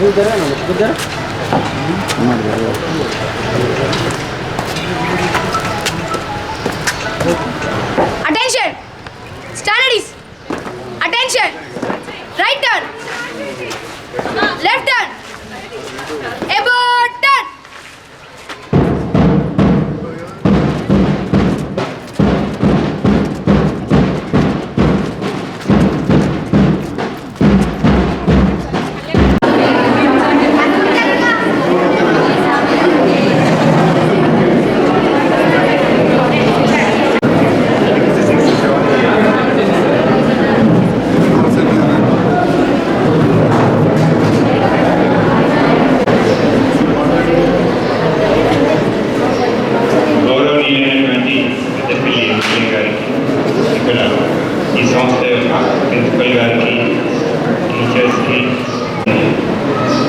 Attention! Standards! Attention! Right turn! Left turn! Abort turn!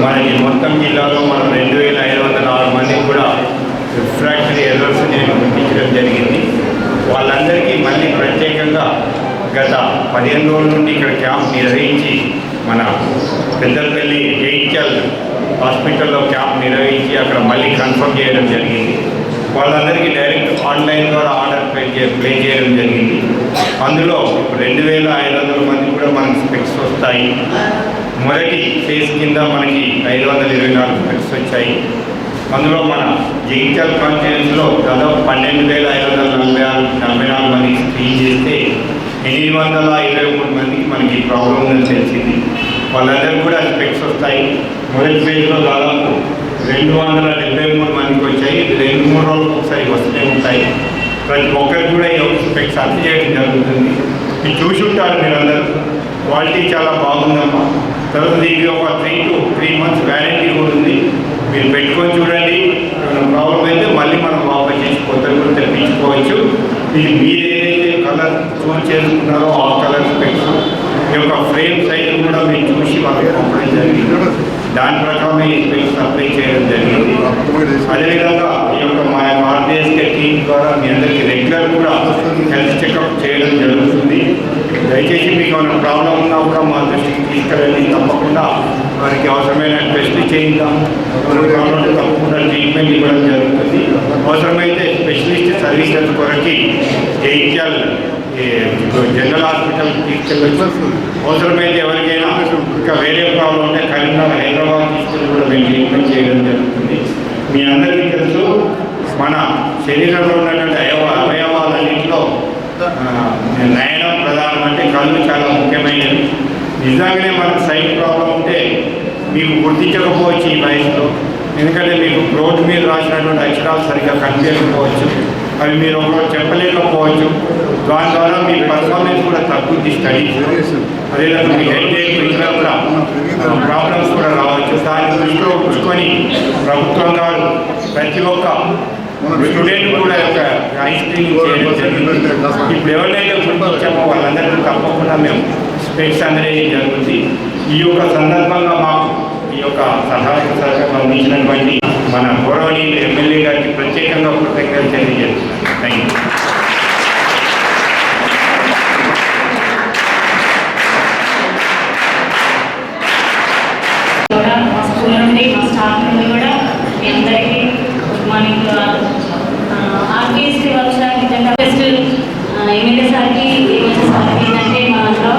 మనకి మొత్తం జిల్లాలో మనం 2506 మందికి కూడా రిఫ్రాక్టరీ ఎర్రర్స్ నేను గుర్తించడం జరిగింది. వాళ్ళందరికీ మళ్ళీ ప్రత్యేకంగా గత 15 రోజుల నుండి ఇక్కడ క్యాంప్ నిర్వహించి మన పెద్దపల్లి జైత్యాల్ హాస్పిటల్లో క్యాంప్ నిర్వహించి అక్కడ మళ్ళీ కన్ఫర్మ్ చేయడం జరిగింది. వాళ్ళందరికీ డైరెక్ట్ ఆన్లైన్ ద్వారా ఆర్డర్ ప్లే చేయడం జరిగింది. అందులో 2500 మంది కూడా మనకి స్పెక్స్ వస్తాయి. మొదటి ఫేజ్ కింద మనకి 524 స్పెక్స్ వచ్చాయి. అందులో మన జగిత్యాల కాన్స్టిట్యుయెన్సీలో దాదాపు 12,544 మందికి స్క్రీన్ చేస్తే 823 మందికి మనకి ప్రాబ్లం ఉందని తెలిసింది. వాళ్ళందరికీ కూడా స్పెక్స్ వస్తాయి. మొదటి ఫేజ్లో దాదాపు 273 మందికి వచ్చాయి. 2-3 రోజులకు ఒకసారి వస్తూనే ఉంటాయి. ప్రతి ఒక్కరికి కూడా ఈ స్పెక్స్ అర్థం చేయడం జరుగుతుంది. ఇది చూసి ఉంటారు మీరందరూ. క్వాలిటీ చాలా బాగుందమ్మా. తర్వాత దీనికి ఒక 3 to 3 months వ్యారంటీ కూడా ఉంది. మీరు పెట్టుకొని చూడండి. ప్రాబ్లం అయితే మళ్ళీ మనం వాపస్ చేసి కొత్తగా కూడా తెప్పించుకోవచ్చు. ఇది మీరు ఏదైతే కలర్ చూస్ చేసుకున్నారో ఆ కలర్ స్పెక్స్ ఈ యొక్క ఫ్రేమ్ సైజ్ కూడా మీరు చూసి వాళ్ళకి పంపడం జరిగింది. దాని ప్రకారమే ఈ స్పెక్స్ అప్లై చేయడం జరిగింది. అదేవిధంగా ఈ యొక్క మా ఆర్బీఎస్కే టీం ద్వారా మీ అందరికీ రెగ్యులర్ కూడా హెల్త్ చెకప్ చేయడం జరుగుతుంది. దయచేసి మీకు ఏమైనా ప్రాబ్లం ఉన్నా కూడా మా దృష్టికి తీసుకెళ్ళండి. తప్పకుండా వారికి అవసరమైన టెస్ట్ చేయిద్దాం. ప్రాబ్లం తప్పకుండా ట్రీట్మెంట్ ఇవ్వడం జరుగుతుంది. అవసరమైతే స్పెషలిస్ట్ సర్వీసెస్ కొరకి జైత్యాల్ జనరల్ హాస్పిటల్ తీసుకెళ్ళచ్చు. అవసరమైతే ఎవరికైనా ఇంకా వేరే ప్రాబ్లం ఉంటే కరీంనగర్, హైదరాబాద్ తీసుకెళ్ళి కూడా మేము ట్రీట్మెంట్ చేయడం జరుగుతుంది. మీ అందరికీ తెలుసు మన శరీరంలో ఉన్నటువంటి అవయవాలన్నింటిలో నయనం ప్రధానం. అంటే కళ్ళు చాలా ముఖ్యమైనవి. నిజంగానే మనకు సైట్ ప్రాబ్లం ఉంటే మీకు గుర్తించకపోవచ్చు ఈ వయసులో. ఎందుకంటే మీకు రోడ్డు మీద రాసినటువంటి అక్షరాలు సరిగ్గా కనిపించకపోవచ్చు. అవి మీరు ఒకరోజు చెప్పలేకపోవచ్చు. దాని ద్వారా మీ పర్ఫార్మెన్స్ కూడా తగ్గుద్ది స్టడీస్. అదేవిధంగా మీ హెల్త్ ఇంకా కూడా ప్రాబ్లమ్స్ కూడా రావచ్చు. దాన్ని దృష్టిలో ఉంచుకొని ప్రభుత్వం గారు ప్రతి ఒక్క స్టూడెంట్ కూడా ఒక ఐ స్క్రీనింగ్ చేయడం జరిగింది. ఇప్పుడు ఎవరినైతే గుర్తించామో వాళ్ళందరికీ తప్పకుండా మేము స్పెక్స్ అనేది జరుగుతుంది. ఈ యొక్క సందర్భంగా మాకు ఈ యొక్క సహాయ సహకారం అందించినటువంటి మన గౌరవనీయులు ఎమ్మెల్యే గారికి ప్రత్యేకంగా కృతజ్ఞతలు తెలియజేస్తున్నాను. Thank you. ఎమ్మెల్యే సార్కి ఏంటంటే మా దాంట్లో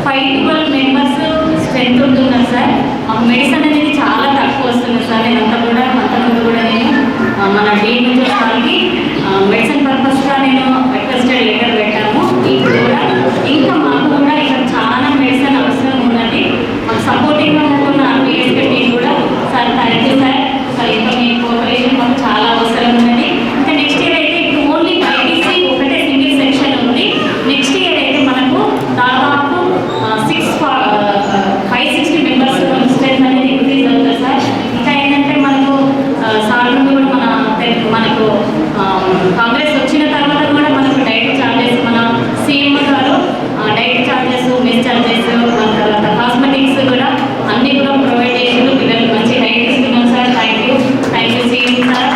5-12 మెంబర్స్ స్ట్రెంత్ ఉంటున్నారు సార్. మాకు మెడిసిన్ అనేది చాలా తక్కువ వస్తుంది సార్. నేనంతా కూడా అంతకుముందు కూడా నేను మన డీన్ నుంచి వాళ్ళకి మెడిసిన్ పర్పస్గా నేను రిక్వెస్టెడ్ లెటర్ పెట్టాము. ఇప్పుడు కూడా ఇంకా మాకు కూడా ఇక్కడ చాలా మెడిసిన్ అవసరం ఉందండి. మాకు సపోర్టింగ్గా ఉంటున్న ఆర్బీఎస్కే టీం కూడా sir thank you sir. Sir ఇంకా మీ కోఆపరేషన్ మాకు చాలా అవసరం ఉందండి. ఇంకా నెక్స్ట్ ఇయర్ అయితే ఇప్పుడు ఓన్లీ బైపీసీ ఒకటే సింగిల్ సెక్షన్ ఉంది. నెక్స్ట్ ఇయర్ అయితే మనకు దాదాపు 560 మెంబర్స్ స్ట్రెంత్ అనేది ఇంక్రీజ్ అవుతుంది సార్. ఇంకా ఏంటంటే మనకు సార్ నుండి కూడా మనకు కాంగ్రెస్ వచ్చిన తర్వాత కూడా మనకు డైట్ ఛార్జెస్ మన సీఎం గారు డైట్ ఛార్జెస్, మెస్ ఛార్జెస్, మన తర్వాత కాస్మెటిక్స్ కూడా అన్నీ కూడా ప్రొవైడ్ చేసి పిల్లలు మంచి డైట్ ఇస్తున్నాం sir. Thank you CM sir.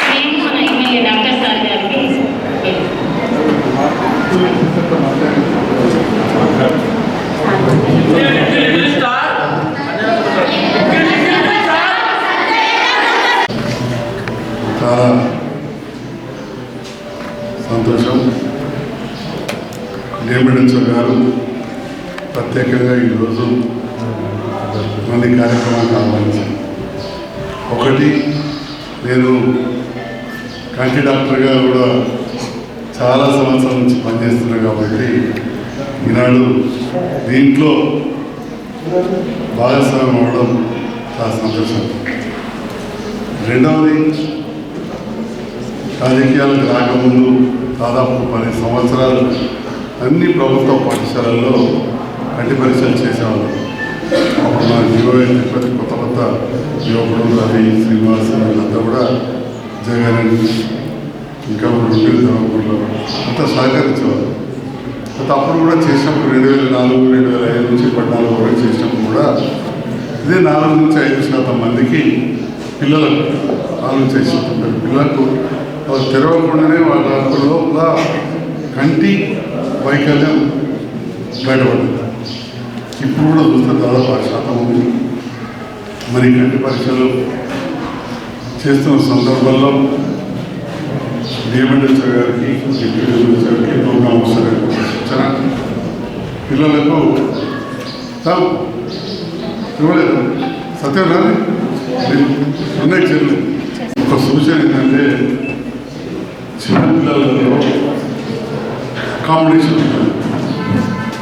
Same మన ఎమ్మెల్యే డాక్టర్ సార్ గారికి చాలా సంతోషం. డిఎంఎడ్హెచ్ఓ గారు ప్రత్యేకంగా ఈరోజు మన కార్యక్రమానికి ఆహ్వానించారు. ఒకటి, నేను కంటి డాక్టర్గా కూడా చాలా సంవత్సరాల నుంచి పనిచేస్తున్నాను కాబట్టి ఈనాడు దీంట్లో భాగస్వామ్యం అవ్వడం చాలా సంతోషం. రెండవది, రాజకీయాలకు రాకముందు దాదాపు 10 సంవత్సరాలు అన్ని ప్రభుత్వ పాఠశాలల్లో కంటి పరీక్షలు చేసేవాళ్ళు. అప్పుడు నా జీవోఏ తిరుపతి కొత్త యువకుడు రవి శ్రీనివాస్ వీళ్ళంతా కూడా జగన్ ఇంకా రుణులు అంతా సహకరించేవారు. అప్పుడు కూడా చేసినప్పుడు 2004, 2005 నుంచి 2014 వరకు చేసినప్పుడు కూడా ఇదే 4 నుంచి 5% మందికి పిల్లలకు 4 నుంచి 5% పిల్లలకు తెరవకుండానే వాళ్ళ లోపల కంటి వైకల్యం బయటపడింది. ఇప్పుడు కూడా చూస్తే దాదాపు 10% ఉంది. మరి కంటి పరీక్షలు చేస్తున్న సందర్భంలో డిఎంఎడ్హెచ్ఓ గారికి, ప్రోగ్రామ్ ఆఫీసర్ గారికి సూచన, పిల్లలకు ఇవ్వలేదు సత్యం రాని ఉన్నాయి చేయలేదు. ఒక సూచన ఏంటంటే చిన్నపిల్లలలో అకామిడేషన్ ఉంటుంది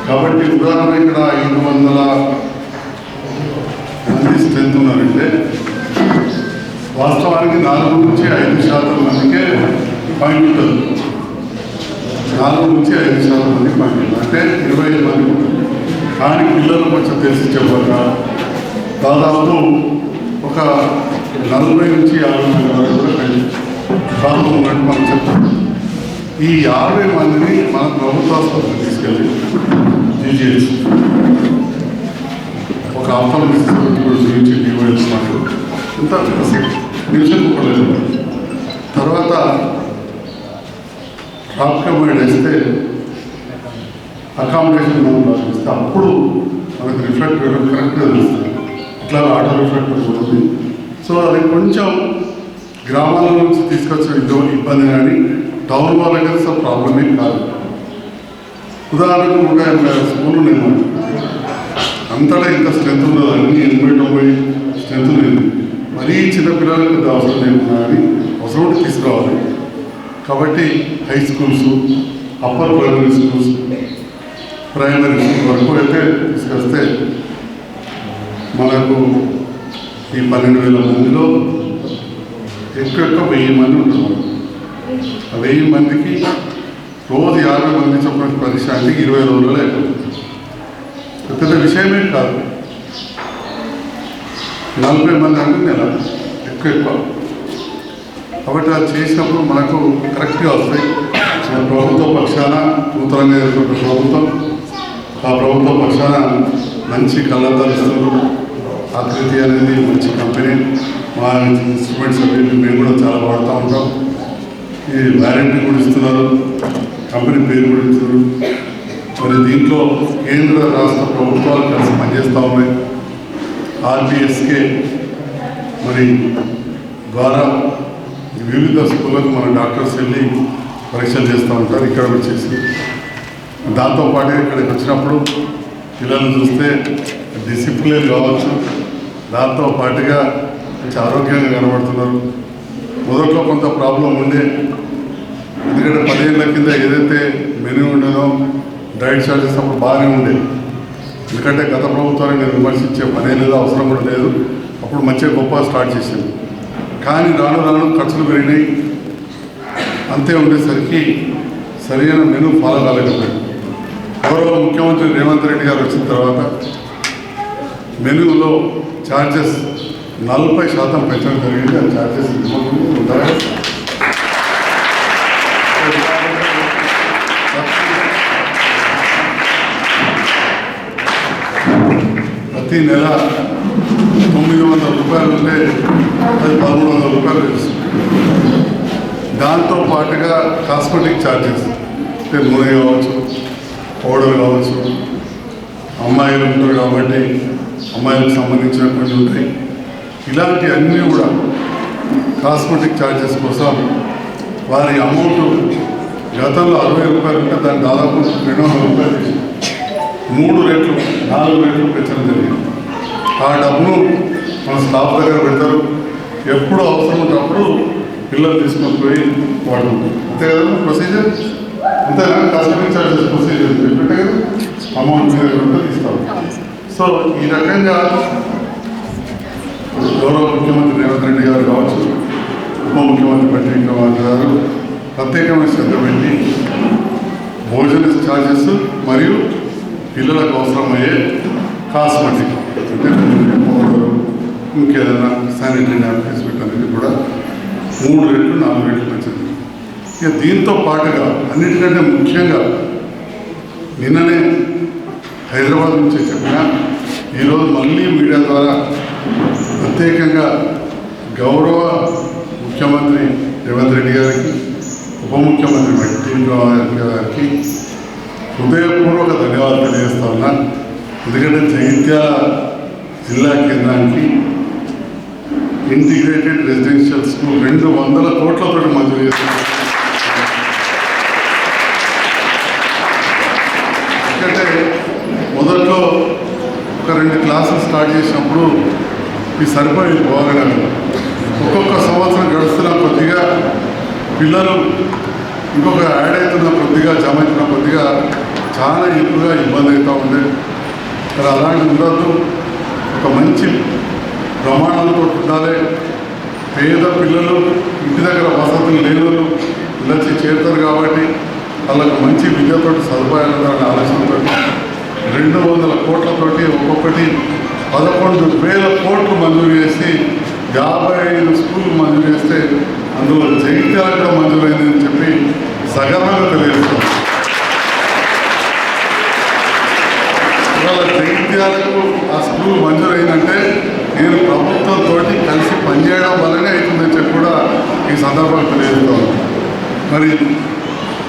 కాబట్టి ఉదాహరణ ఇక్కడ 500 మంది స్ట్రెంత్ ఉన్నారంటే వాస్తవానికి 4 నుంచి 5% మందికే పాయింట్ ఉంటుంది. 4 నుంచి 5% మంది పాయింట్ ఉంటుంది అంటే 25 మంది ఉంటుంది. కానీ పిల్లలు కొంచెం తెలిసి చెప్పక దాదాపు ఒక 40 నుంచి 50 మంది వరకు కూడా ప్రాబ్లం ఉన్నట్టు మనం చెప్తాం. ఈ 50 మందిని మన ప్రభుత్వ ఆసుపత్రికి తీసుకెళ్ళి జీజీహెచ్ ఒక ఆఫ్థాలజిస్ట్ కూడా చూపించి డివైస్తున్నట్టు ఇంత నిమిషం కుక్కలేదు. తర్వాత ట్రాప్కమైడ్ వేస్తే అకామిడేషన్ మనం ఇస్తే అప్పుడు మనకు రిఫ్లెక్టర్ కరెక్ట్గా తెలుస్తుంది. ఇట్లా ఆటో రిఫ్లెక్టర్ కూడా ఉంది. సో అది కొంచెం గ్రామాల నుంచి తీసుకొచ్చే ఇబ్బంది కానీ టౌన్ వాళ్ళకి అసలు ప్రాబ్లమే కాదు. ఉదాహరణకు 180 స్కూళ్ళు నేను అంతటా ఇంత స్ట్రెంత్ ఉండదు. అన్నీ 80-90 స్ట్రెంత్ లేదు. మరీ చిన్నపిల్లలకు పెద్ద అవసరం లేకున్నా కానీ అవసరం ఉంటే తీసుకురావాలి. కాబట్టి high schools, upper primary schools, primary school వరకు అయితే తీసుకొస్తే మనకు ఈ 12,000 మందిలో ఎక్కువ 1000 మంది ఉంటున్నారు. ఆ 1000 మందికి రోజు 50 మంది చొప్పున పరీక్ష అంటే 20 రోజులలో అయిపోతుంది. పెద్ద విషయమే కాదు. 40 మంది అంటే నెల ఎక్కువ. కాబట్టి అది చేసినప్పుడు మనకు కరెక్ట్గా వస్తాయి. మన ప్రభుత్వ పక్షాన నూతనంగా ఏర్పడిన ప్రభుత్వం, ఆ ప్రభుత్వ పక్షాన మంచి కళ్ళద్దాలు ఇస్తున్నారు. ఆకృతి అనేది మంచి కంపెనీ. మా ఇన్స్ట్రుమెంట్స్ అవి మేము కూడా చాలా వాడుతూ ఉంటాం. ఈ వ్యారంటీ కూడా ఇస్తున్నారు, కంపెనీ పేరు కూడా ఇస్తున్నారు. మరి దీంట్లో కేంద్ర రాష్ట్ర ప్రభుత్వాలు కలిసి పనిచేస్తూ ఉన్నాయి. ఆర్బిఎస్కే మరి ద్వారా వివిధ స్కూళ్ళకు మన డాక్టర్స్ వెళ్ళి పరీక్షలు చేస్తూ ఉంటారు. ఇక్కడ వచ్చేసి దాంతోపాటు ఇక్కడికి వచ్చినప్పుడు పిల్లలు చూస్తే డిసిప్లిన్ కావచ్చు, దాంతో పాటుగా కొంచెం ఆరోగ్యంగా కనబడుతున్నారు. మొదట్లో కొంత ప్రాబ్లం ఉండే, ఎందుకంటే 10 ఏళ్ళ కింద ఏదైతే మెనూ ఉండేనో డైట్ చార్జెస్ అప్పుడు బాగానే ఉండేది. ఎందుకంటే గత ప్రభుత్వాన్ని నేను విమర్శించే పనే లేదు, అవసరం కూడా లేదు. అప్పుడు మంచిగా గొప్ప స్టార్ట్ చేసింది. కానీ రాను రాను ఖర్చులు పెరిగినాయి. అంతే ఉండేసరికి సరైన మెనూ ఫాలో కాలేకపోయింది. గౌరవ ముఖ్యమంత్రి రేవంత్ రెడ్డి గారు వచ్చిన తర్వాత మెనూలో ఛార్జెస్ 40% పెంచడం జరిగింది. ఆ ఛార్జెస్ ఉంటాయి. ప్రతి నెల 900 రూపాయలు ఉంటే అది 1300 రూపాయలు తెలుస్తుంది. దాంతో పాటుగా కాస్మెటిక్ ఛార్జెస్ అంటే నూనె కావచ్చు, పౌడర్ కావచ్చు, అమ్మాయిలు ఉంటారు కాబట్టి అమ్మాయిలకు సంబంధించిన కొన్ని ఉంటాయి. ఇలాంటి అన్నీ కూడా కాస్మెటిక్ ఛార్జెస్ కోసం వారి అమౌంట్ గతంలో 60 రూపాయలు ఉంటే దాన్ని దాదాపు 200 రూపాయలు చేసి 3 రెట్లు 4 రెట్లు పెంచడం జరిగింది. ఆ డబ్బును మన స్టాఫ్ దగ్గర పెడతారు, ఎప్పుడు అవసరం ఉన్నప్పుడు పిల్లలు తీసుకొని పోయి వాడు అంతే కదా ప్రొసీజర్, అంతేనా? కాస్మెటిక్ ఛార్జెస్ ప్రొసీజర్ పెట్టే కదా అమౌంట్ మీద ఉంటే ఇస్తాం. సో ఈ రకంగా గౌరవ ముఖ్యమంత్రి రేవంత్ రెడ్డి గారు కావచ్చు, ఉప ముఖ్యమంత్రి బట్టి విక్రమార్క గారు ప్రత్యేకమైన శ్రద్ధ పెట్టి భోజన ఛార్జెస్ మరియు పిల్లలకు అవసరమయ్యే కాస్మెటిక్ అంటే పౌడర్ ఇంకేదైనా శానిటరీ నాప్కిన్స్ పెట్టడానికి కూడా 3 రెట్లు 4 రెట్లు పెంచింది. ఇక దీంతో పాటుగా అన్నిటికంటే ముఖ్యంగా నిన్ననే హైదరాబాద్ నుంచి చెప్పిన ఈరోజు మళ్ళీ మీడియా ద్వారా ప్రత్యేకంగా గౌరవ ముఖ్యమంత్రి రేవంత్ రెడ్డి గారికి, ఉప ముఖ్యమంత్రి బట్టి విక్రమార్క గారికి హృదయపూర్వక ధన్యవాదాలు తెలియజేస్తా ఉన్నా. ఎందుకంటే జగిత్యాల జిల్లా కేంద్రానికి ఇంటిగ్రేటెడ్ రెసిడెన్షియల్ స్కూల్ 200 కోట్లతో మంజూరు చేస్తున్నారు. ఎందుకంటే మొదట్లో ఒక 2 క్లాసులు స్టార్ట్ చేసినప్పుడు ఈ సరిపోయి బాగా ఒక్కొక్క సంవత్సరం గడుస్తున్న కొద్దిగా పిల్లలు ఇంకొక యాడ్ అవుతున్న కొద్దిగా జమ అవుతున్న కొద్దిగా చాలా ఎక్కువగా ఇబ్బంది అవుతూ ఉండే. మరి అలాంటి ఉండద్దు, ఒక మంచి ప్రమాణాలతో ఉండాలి. పేద పిల్లలు ఇంటి దగ్గర వసతులు లేని వాళ్ళు పిల్లచ్చి చేరుతారు కాబట్టి వాళ్ళకు మంచి విద్యతో సదుపాయాలు ఉండాలనే ఆలోచనతో 200 కోట్లతోటి ఒక్కొక్కటి 11,000 కోట్లు మంజూరు చేసి 55 స్కూళ్ళు మంజూరు చేస్తే అందులో జగిత్యాల కూడా మంజూరైందని చెప్పి సగర్వంగా తెలియజేస్తాం. ఇవాళ జగిత్యాలకు ఆ స్కూల్ మంజూరైందంటే నేను ప్రభుత్వంతో కలిసి పనిచేయడం వల్లనే అవుతుందని చెప్పి కూడా ఈ సందర్భంగా తెలియజేస్తాను. మరి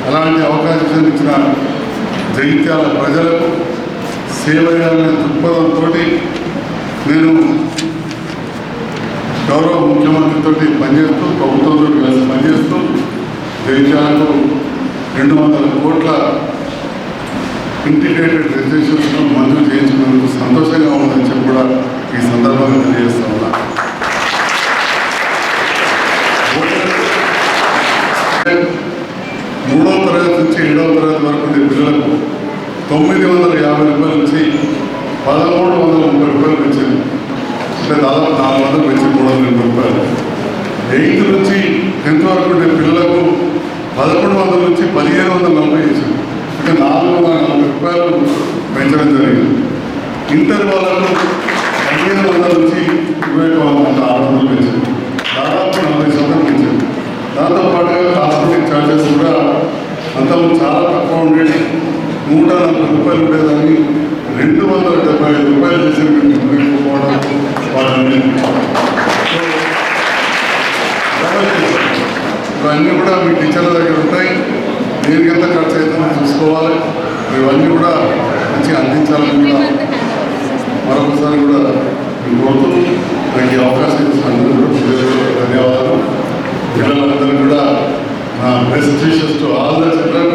అలాంటి అవకాశం ఇచ్చిన జగిత్యాల ప్రజలకు సేవ చేయాలనే దృక్పథంతో నేను గౌరవ ముఖ్యమంత్రితో పనిచేస్తూ, ప్రభుత్వంతో కలిసి పనిచేస్తూ జగిత్యాలకు 200 కోట్ల ఇంటిగ్రేటెడ్ రెసిడెన్షియల్స్ను మంజూరు చేయించుకున్నందుకు సంతోషంగా ఉందని చెప్పి కూడా ఈ సందర్భంగా తెలియజేస్తా ఉన్నా. 3వ తరగతి నుంచి 7వ తరగతి వరకు ఉండే పిల్లలకు 950 రూపాయల నుంచి 1,330 రూపాయలు పెంచింది. అంటే దాదాపు 400 పెంచి 320 రూపాయలు. 8th నుంచి 10th వరకు ఉండే పిల్లలకు 1,100 నుంచి 1,540 ఇచ్చింది. అంటే 440 రూపాయలు పెంచడం జరిగింది. ఇంటర్ వాళ్ళకు 1,500 నుంచి 2,600 పెంచింది. దాదాపు 40% పెంచింది. దాంతోపాటుగా కాస్మెటిక్ ఛార్జెస్ కూడా అంతకు చాలా తక్కువ ఉండేది. 140 రూపాయలు ఉండేదాన్ని 275 రూపాయలు చేసి వాళ్ళని ఇవన్నీ కూడా మీ టీచర్ల దగ్గర ఉంటాయి. దేనికి ఎంత ఖర్చు అవుతుందో చూసుకోవాలి. ఇవన్నీ కూడా మంచిగా అందించాలని కూడా మరొకసారి కూడా కోరుతూ నాకు ఈ అవకాశం ఇచ్చినందుకు ధన్యవాదాలు. పిల్లలందరూ కూడా నా best wishes to all the children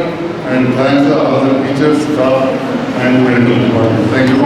and thanks all the teachers, staff and medical department. Thank you.